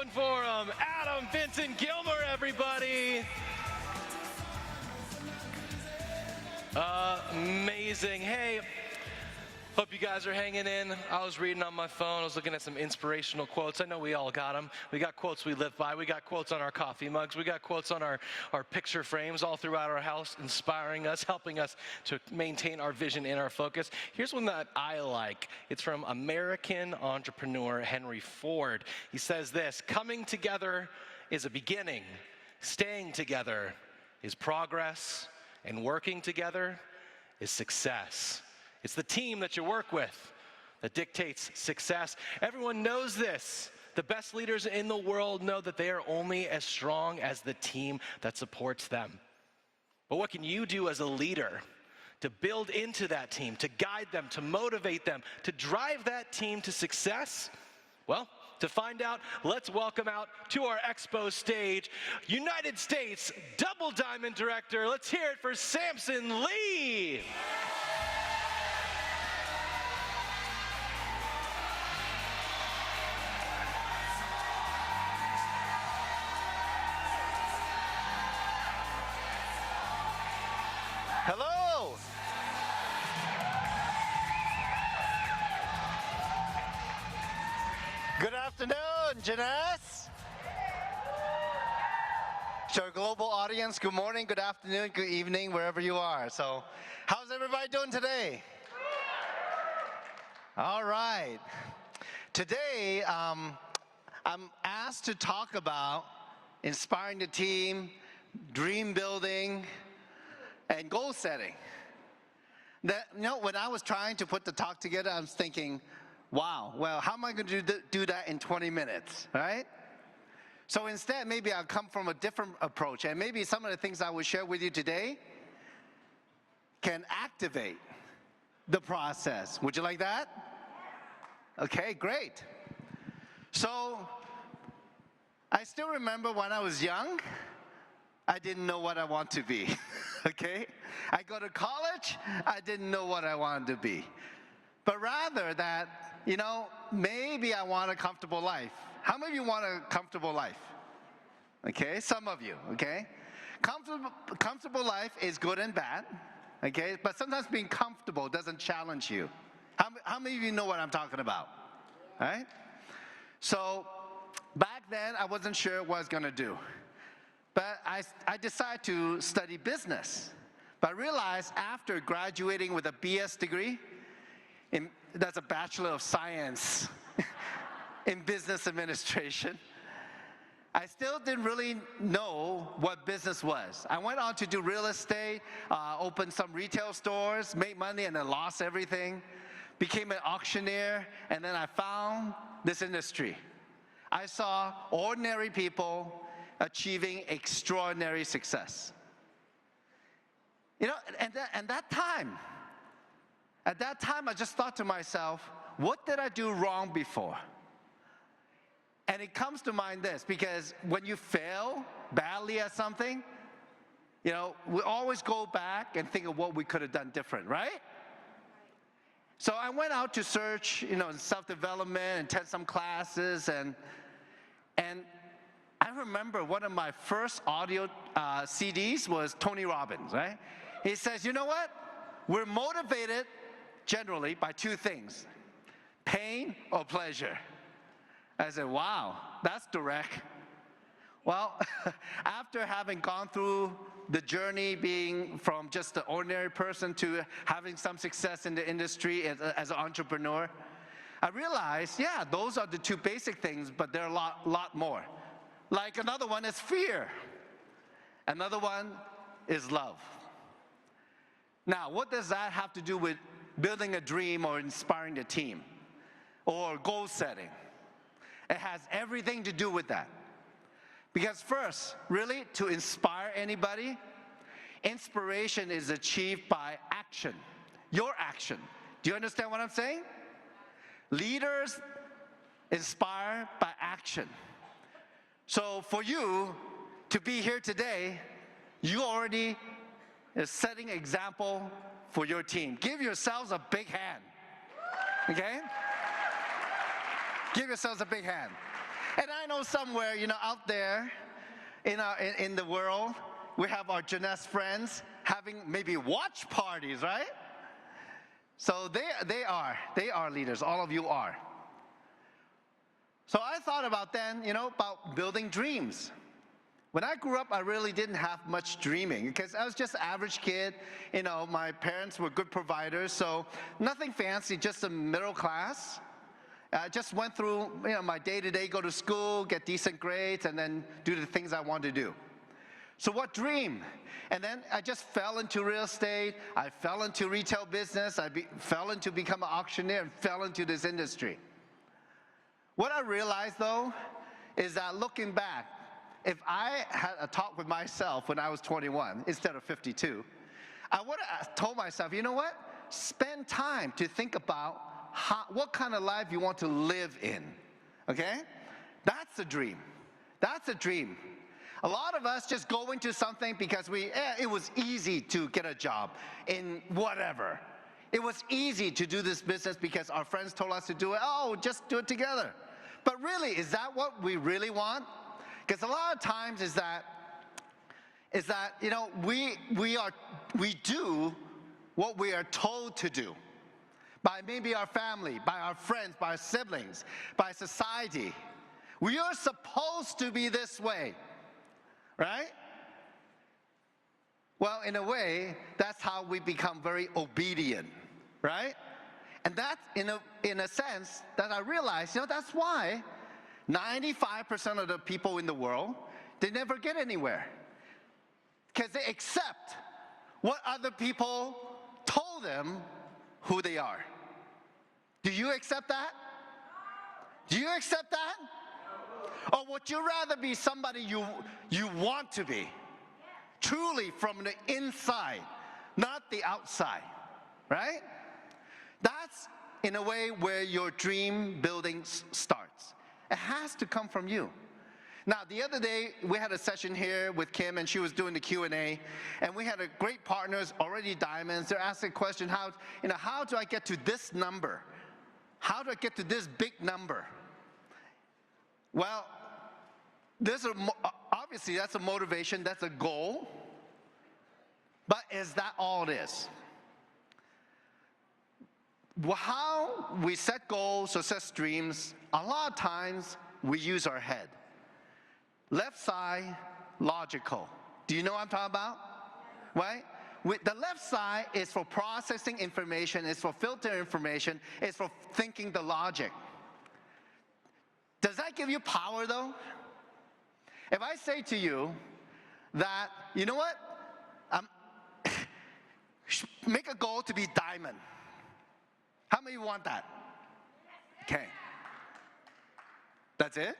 going for him. Adam Vincent Gilmer, everybody. Amazing. Hey, hope you guys are hanging in. I was reading on my phone. I was looking at some inspirational quotes. I know we all got them. We got quotes we live by. We got quotes on our coffee mugs. We got quotes on our picture frames all throughout our house, inspiring us, helping us to maintain our vision and our focus. Here's one that I like. It's from American entrepreneur Henry Ford. He says this: coming together is a beginning. Staying together is progress. And working together is success. It's the team that you work with that dictates success. Everyone knows this. The best leaders in the world know that they are only as strong as the team that supports them. But what can you do as a leader to build into that team, to guide them, to motivate them, to drive that team to success? Well, to find out, let's welcome out to our expo stage, United States Double Diamond Director. Let's hear it for Samson Lee. Hello. Good afternoon, Janice. To our global audience, good morning, good afternoon, good evening, wherever you are. So, how's everybody doing today? All right. Today, I'm asked to talk about inspiring the team, dream building, and goal setting. When I was trying to put the talk together, I was thinking, wow, well, how am I going to do that in 20 minutes, right? So instead, maybe I'll come from a different approach, and maybe some of the things I will share with you today can activate the process. Would you like that? Okay, great. So I still remember when I was young, I didn't know what I want to be, okay? I go to college, I didn't know what I wanted to be. But rather that, maybe I want a comfortable life. How many of you want a comfortable life? Okay, some of you, okay? Comfortable life is good and bad, okay? But sometimes being comfortable doesn't challenge you. How many of you know what I'm talking about? All right? So back then, I wasn't sure what I was going to do. But I decided to study business. But I realized after graduating with a BS degree, that's a Bachelor of Science in Business Administration, I still didn't really know what business was. I went on to do real estate, opened some retail stores, made money and then lost everything, became an auctioneer, and then I found this industry. I saw ordinary people achieving extraordinary success. At that time, I just thought to myself, what did I do wrong before? And it comes to mind this, because when you fail badly at something, we always go back and think of what we could have done different, right? So I went out to search, self-development and attend some classes, and I remember one of my first audio CDs was Tony Robbins, right? He says, you know what? We're motivated generally by two things, pain or pleasure. I said, wow, that's direct. Well, after having gone through the journey being from just an ordinary person to having some success in the industry as an entrepreneur, I realized, yeah, those are the two basic things, but there are a lot more. Like another one is fear. Another one is love. Now, what does that have to do with building a dream or inspiring the team or goal setting? It has everything to do with that. Because first, really, to inspire anybody, inspiration is achieved by action, your action. Do you understand what I'm saying? Leaders inspire by action. So for you to be here today, you already are setting example for your team. Give yourselves a big hand, okay? Give yourselves a big hand. And I know somewhere, out there in the world, we have our Jeunesse friends having maybe watch parties, right? So they are leaders. All of you are. So I thought about then, about building dreams. When I grew up, I really didn't have much dreaming because I was just an average kid. My parents were good providers, so nothing fancy, just a middle class. I just went through, my day-to-day, go to school, get decent grades, and then do the things I wanted to do. So what dream? And then I just fell into real estate. I fell into retail business. I fell into become an auctioneer and fell into this industry. What I realized, though, is that looking back, if I had a talk with myself when I was 21 instead of 52, I would have told myself, you know what? Spend time to think about what kind of life you want to live in, okay? That's a dream. That's a dream. A lot of us just go into something because it was easy to get a job in whatever. It was easy to do this business because our friends told us to do it. Oh, just do it together. But really, is that what we really want? Because a lot of times is that we do what we are told to do by maybe our family, by our friends, by our siblings, by society. We are supposed to be this way, right? Well, in a way, that's how we become very obedient, right? And that's in a sense that I realized, that's why 95% of the people in the world, they never get anywhere. Because they accept what other people told them who they are. Do you accept that? Do you accept that? Or would you rather be somebody you want to be? Truly from the inside, not the outside, right? That's, in a way, where your dream building starts. It has to come from you. Now, the other day, we had a session here with Kim, and she was doing the Q&A, and we had a great partners, already diamonds. They're asking a question, how do I get to this number? How do I get to this big number? Well, obviously, that's a motivation, that's a goal, but is that all it is? How we set goals or set dreams, a lot of times we use our head. Left side, logical. Do you know what I'm talking about? Right? The left side is for processing information, it's for filtering information, it's for thinking the logic. Does that give you power, though? If I say to you that, you know what? Make a goal to be diamond. How many want that? Okay. That's it?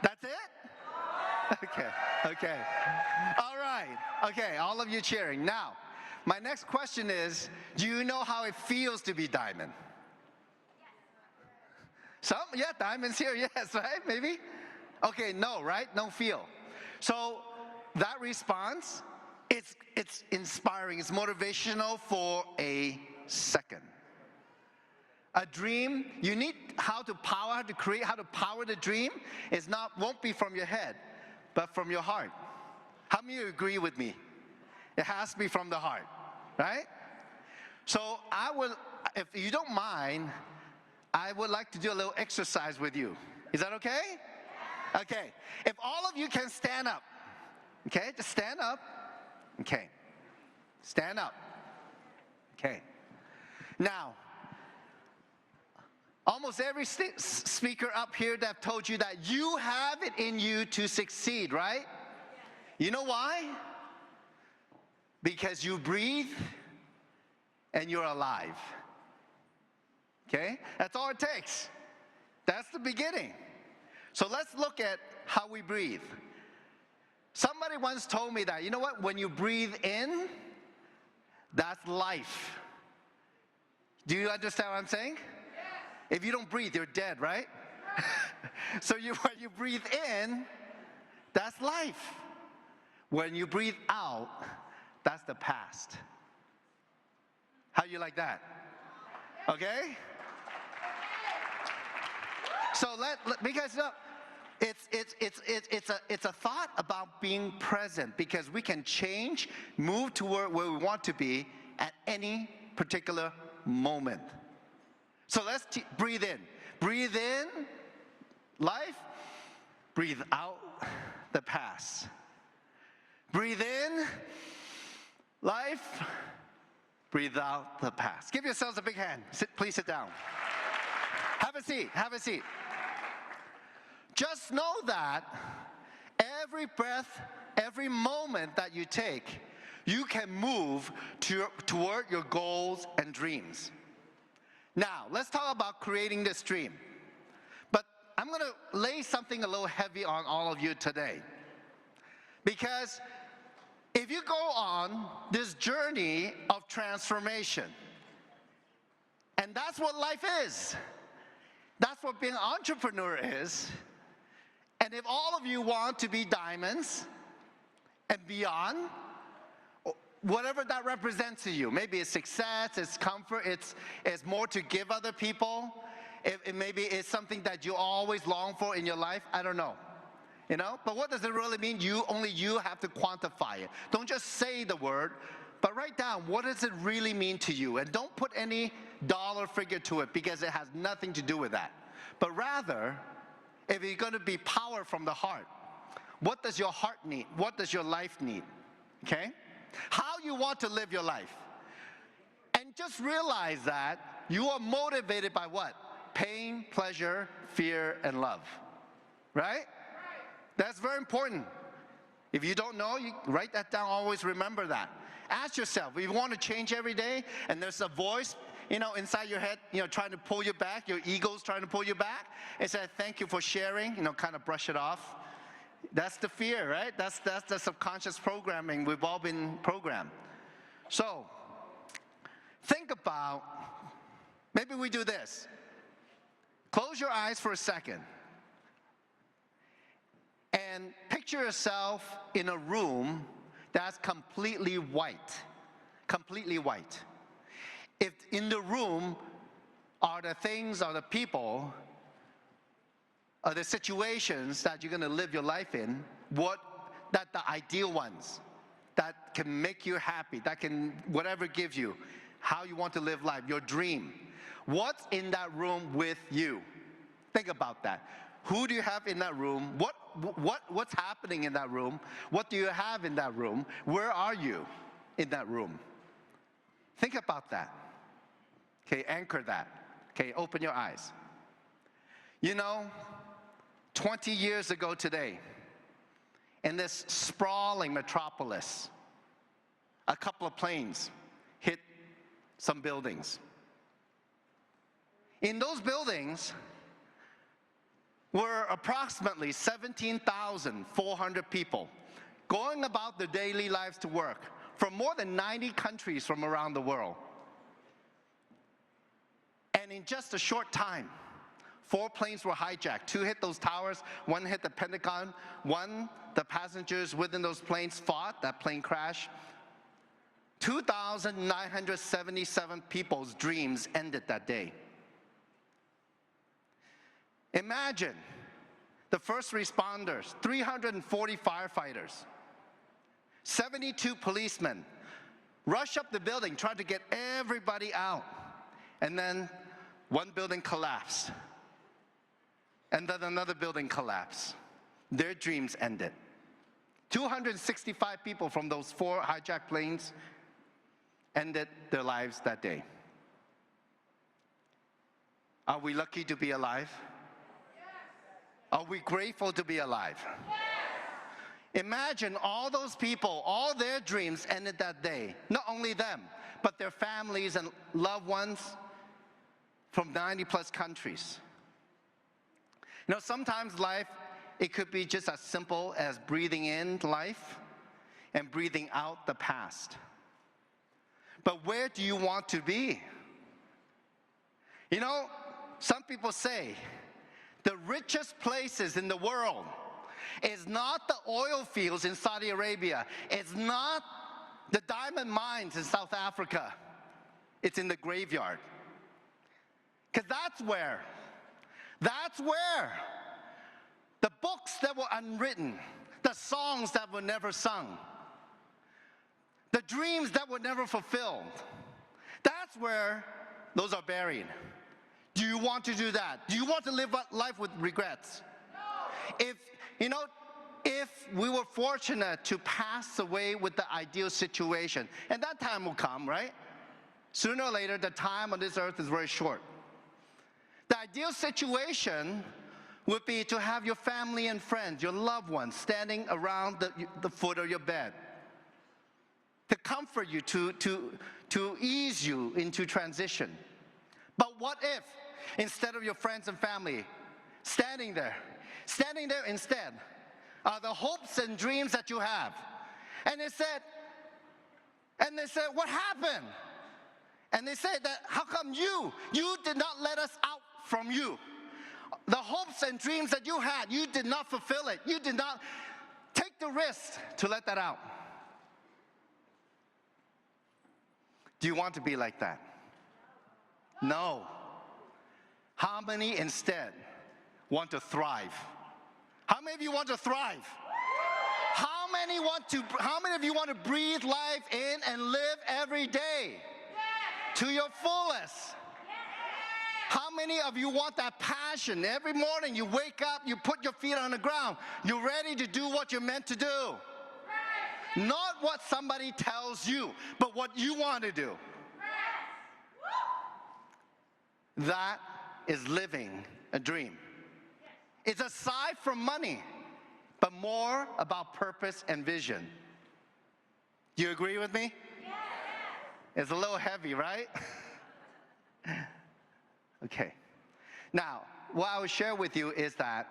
That's it? Okay. All right. Okay, all of you cheering. Now, my next question is, do you know how it feels to be diamond? Some? Yeah, diamonds here, yes, right? Maybe? Okay, no, right? No feel. So that response, it's inspiring, it's motivational for a second. A dream, you need how to power the dream won't be from your head, but from your heart. How many of you agree with me? It has to be from the heart, right? So if you don't mind, I would like to do a little exercise with you. Is that okay? Okay. If all of you can stand up, okay, just stand up. Okay. Stand up. Okay. Now, almost every speaker up here that told you that you have it in you to succeed, right? You know why? Because you breathe and you're alive. Okay? That's all it takes. That's the beginning. So let's look at how we breathe. Somebody once told me that, you know what? When you breathe in, that's life. Do you understand what I'm saying? If you don't breathe, you're dead, right? So when you breathe in, that's life. When you breathe out, that's the past. How you like that? Okay? Because no, it's a thought about being present, because we can change, move toward where we want to be at any particular moment. So let's breathe in. Breathe in life. Breathe out the past. Breathe in life. Breathe out the past. Give yourselves a big hand. Please sit down. Have a seat. Have a seat. Just know that every breath, every moment that you take, you can move toward your goals and dreams. Now, let's talk about creating this dream. But I'm going to lay something a little heavy on all of you today. Because if you go on this journey of transformation, and that's what life is, that's what being an entrepreneur is, and if all of you want to be diamonds and beyond, whatever that represents to you, maybe it's success, it's comfort, it's more to give other people, maybe it's something that you always long for in your life, I don't know. You know, but what does it really mean? Only you have to quantify it. Don't just say the word, but write down, what does it really mean to you? And don't put any dollar figure to it, because it has nothing to do with that. But rather, if you're going to be power from the heart, what does your heart need? What does your life need? Okay? How you want to live your life. And just realize that you are motivated by what? Pain, pleasure, fear, and love. Right? That's very important. If you don't know, you write that down. Always remember that. Ask yourself, if you want to change every day, and there's a voice, inside your head, trying to pull you back, your ego's trying to pull you back, it says, thank you for sharing, kind of brush it off. That's the fear, right? That's the subconscious programming. We've all been programmed. So, think about, maybe we do this. Close your eyes for a second. And picture yourself in a room that's completely white. Completely white. If in the room are the things, are the people, are the situations that you're going to live your life in, that the ideal ones, that can make you happy, that can, whatever gives you, how you want to live life, your dream. What's in that room with you? Think about that. Who do you have in that room? What's happening in that room? What do you have in that room? Where are you in that room? Think about that. Okay, anchor that. Okay, open your eyes. 20 years ago today, in this sprawling metropolis, a couple of planes hit some buildings. In those buildings were approximately 17,400 people going about their daily lives to work from more than 90 countries from around the world. And in just a short time, 4 planes were hijacked. 2 hit those towers, 1 hit the Pentagon, 1, the passengers within those planes fought, that plane crashed. 2,977 people's dreams ended that day. Imagine the first responders, 340 firefighters, 72 policemen, rush up the building, try to get everybody out. And then one building collapsed. And then another building collapsed. Their dreams ended. 265 people from those 4 hijacked planes ended their lives that day. Are we lucky to be alive? Are we grateful to be alive? Imagine all those people, all their dreams ended that day. Not only them, but their families and loved ones from 90+ countries. Sometimes life, it could be just as simple as breathing in life and breathing out the past. But where do you want to be? Some people say the richest places in the world is not the oil fields in Saudi Arabia. It's not the diamond mines in South Africa. It's in the graveyard. Because that's where That's where the books that were unwritten, the songs that were never sung, the dreams that were never fulfilled, that's where those are buried. Do you want to do that? Do you want to live life with regrets? No. If we were fortunate to pass away with the ideal situation, and that time will come, right? Sooner or later, the time on this earth is very short. The ideal situation would be to have your family and friends, your loved ones, standing around the foot of your bed to comfort you, to ease you into transition. But what if, instead of your friends and family standing there instead are the hopes and dreams that you have? And they said, what happened? And they said that, how come you did not let us out from you? The hopes and dreams that you had, you did not fulfill it. You did not take the risk to let that out. Do you want to be like that? No. How many instead want to thrive? How many of you want to thrive? How many of you want to breathe life in and live every day to your fullest? How many of you want that passion? Every morning you wake up, you put your feet on the ground, you're ready to do what you're meant to do. Not what somebody tells you, but what you want to do. That is living a dream. It's aside from money, but more about purpose and vision. Do you agree with me? It's a little heavy, right? Okay. Now, what I will share with you is that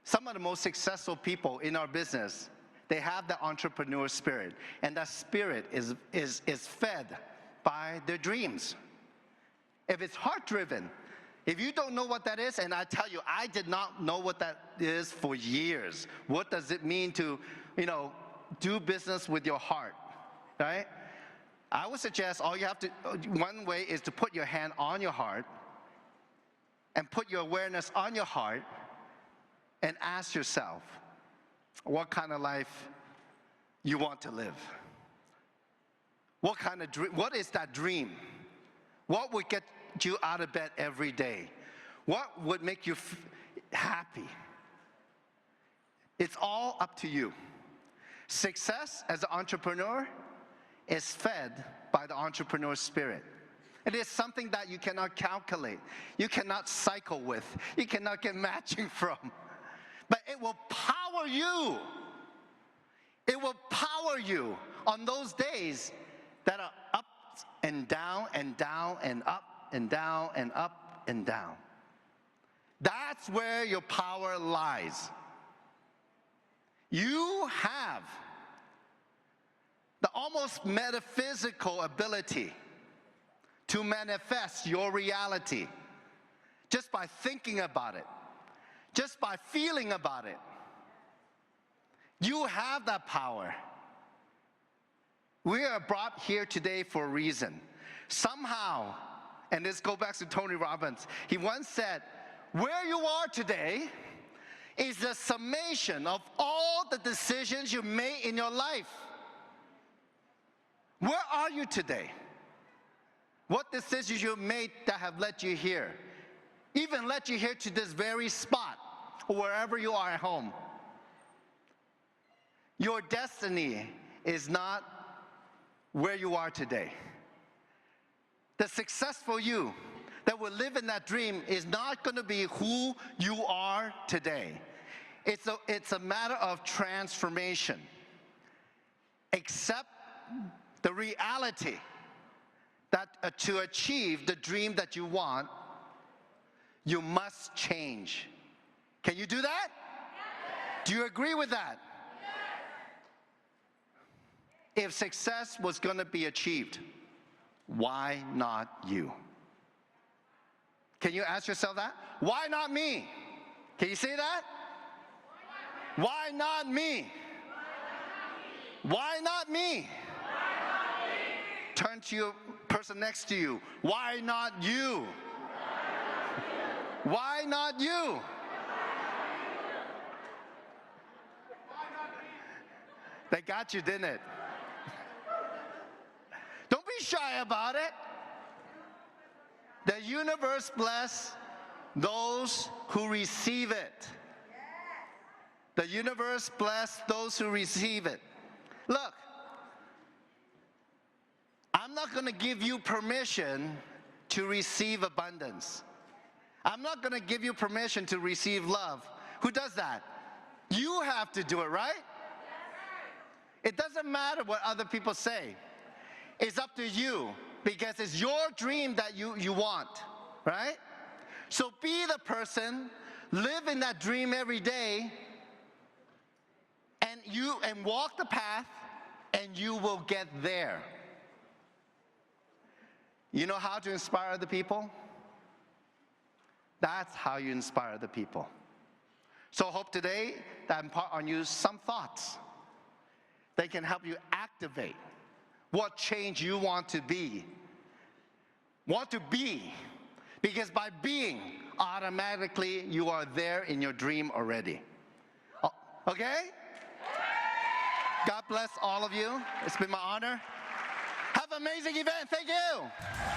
some of the most successful people in our business, they have the entrepreneur spirit, and that spirit is fed by their dreams. If it's heart-driven, if you don't know what that is, and I tell you, I did not know what that is for years. What does it mean to, do business with your heart, right? I would suggest one way is to put your hand on your heart and put your awareness on your heart and ask yourself what kind of life you want to live. What is that dream? What would get you out of bed every day? What would make you happy? It's all up to you. Success as an entrepreneur is fed by the entrepreneur spirit. It is something that you cannot calculate, you cannot cycle with, you cannot get matching from. But it will power you. It will power you on those days that are up and down and down and up and down and up and down. That's where your power lies. You have the almost metaphysical ability to manifest your reality just by thinking about it, just by feeling about it. You have that power. We are brought here today for a reason. Somehow, and this goes back to Tony Robbins, he once said, where you are today is the summation of all the decisions you made in your life. Where are you today? What decisions you made that have led you here? Even led you here to this very spot, or wherever you are at home. Your destiny is not where you are today. The successful you that will live in that dream is not going to be who you are today. It's a matter of transformation. Accept the reality that to achieve the dream that you want, you must change. Can you do that? Yes. Do you agree with that? Yes. If success was going to be achieved, why not you? Can you ask yourself that? Why not me? Can you say that? Why not me? Why not me? Turn to your person next to you. Why not you? Why not you? They got you, didn't it? Don't be shy about it. The universe bless those who receive it. The universe bless those who receive it. Look, I'm not going to give you permission to receive abundance. I'm not going to give you permission to receive love. Who does that? You have to do it, right? It doesn't matter what other people say. It's up to you because it's your dream that you want, right? So be the person, live in that dream every day, and walk the path, and you will get there. You know how to inspire other people? That's how you inspire other people. So I hope today that I impart on you some thoughts that can help you activate what change you want to be. Because by being, automatically you are there in your dream already. Okay? God bless all of you. It's been my honor. Have an amazing event. Thank you.